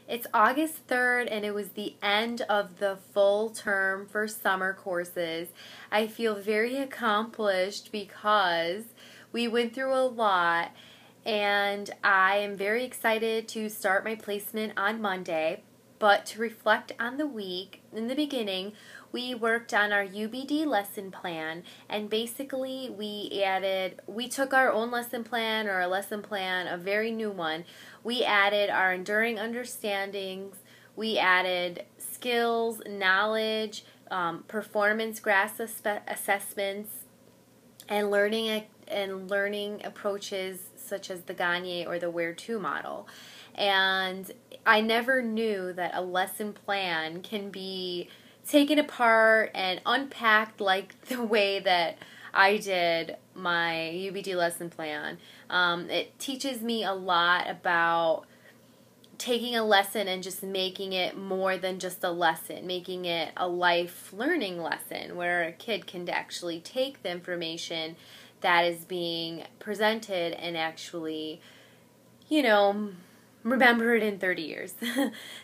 It's August 3rd, and it was the end of the full term for summer courses. I feel very accomplished because we went through a lot, and I am very excited to start my placement on Monday. But to reflect on the week, in the beginning, we worked on our UBD lesson plan, and basically we took our own lesson plan, or a lesson plan, a very new one. We added our enduring understandings, we added skills, knowledge, performance grasp assessments, and learning approaches such as the Gagne or the Where To model. And I never knew that a lesson plan can be taken apart and unpacked like the way that I did my UBD lesson plan. It teaches me a lot about taking a lesson and just making it more than just a lesson, making it a life learning lesson where a kid can actually take the information that is being presented and actually, remember it in 30 years.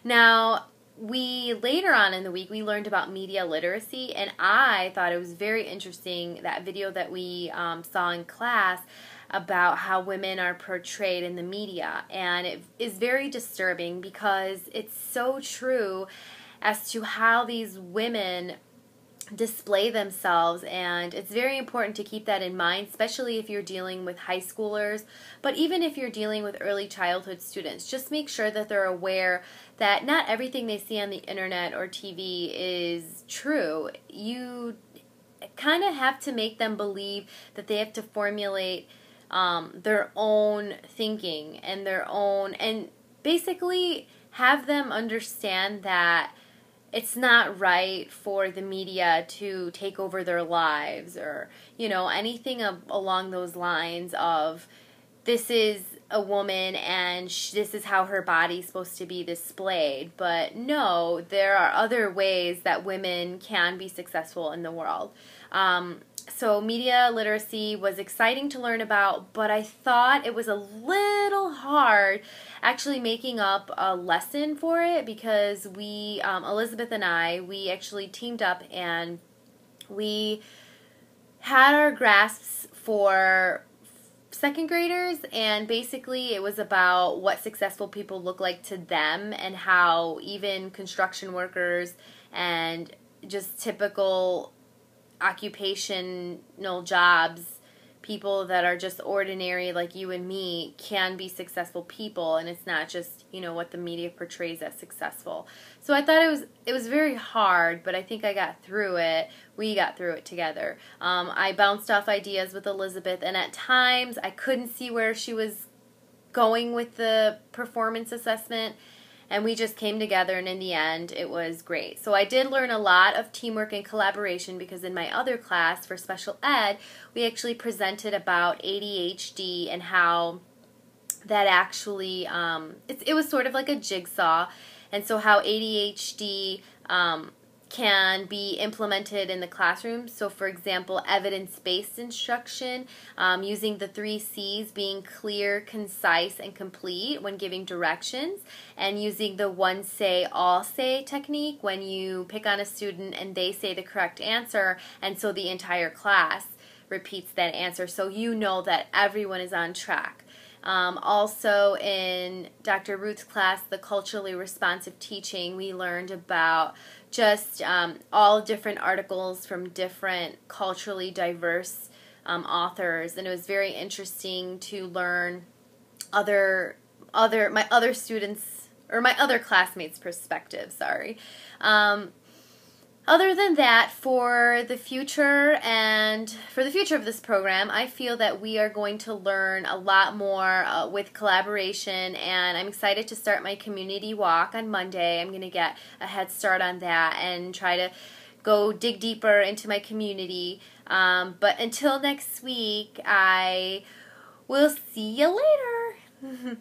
Now, later on in the week, we learned about media literacy, and I thought it was very interesting, that video that we saw in class about how women are portrayed in the media. And it is very disturbing because it's so true as to how these women display themselves, and it's very important to keep that in mind, especially if you're dealing with high schoolers, but even if you're dealing with early childhood students. Just make sure that they're aware that not everything they see on the internet or TV is true. You kind of have to make them believe that they have to formulate their own thinking and basically have them understand that it's not right for the media to take over their lives, or anything along those lines of, this is a woman and this is how her body's supposed to be displayed. But no, there are other ways that women can be successful in the world. So media literacy was exciting to learn about, but I thought it was a little hard actually making up a lesson for it, because Elizabeth and we actually teamed up and we had our grasps for second graders, and basically it was about what successful people look like to them, and how even construction workers and just typical occupational jobs, people that are just ordinary like you and me, can be successful people, and it's not just what the media portrays as successful. So I thought it was very hard, but I think I got through it. We got through it together. I bounced off ideas with Elizabeth, and at times I couldn't see where she was going with the performance assessment, and we just came together, and in the end, it was great. So I did learn a lot of teamwork and collaboration, because in my other class for special ed, we actually presented about ADHD and how that actually, it was sort of like a jigsaw, and so how ADHD can be implemented in the classroom. So for example, evidence-based instruction, using the 3 C's, being clear, concise, and complete when giving directions, and using the one say, all say technique when you pick on a student and they say the correct answer, and so the entire class repeats that answer, so that everyone is on track. Also in Dr. Ruth's class, the culturally responsive teaching, we learned about just all different articles from different culturally diverse authors, and it was very interesting to learn my other students, or my other classmates' perspective. Other than that, for the future of this program, I feel that we are going to learn a lot more with collaboration, and I'm excited to start my community walk on Monday. I'm going to get a head start on that and try to go dig deeper into my community. But until next week, I will see you later.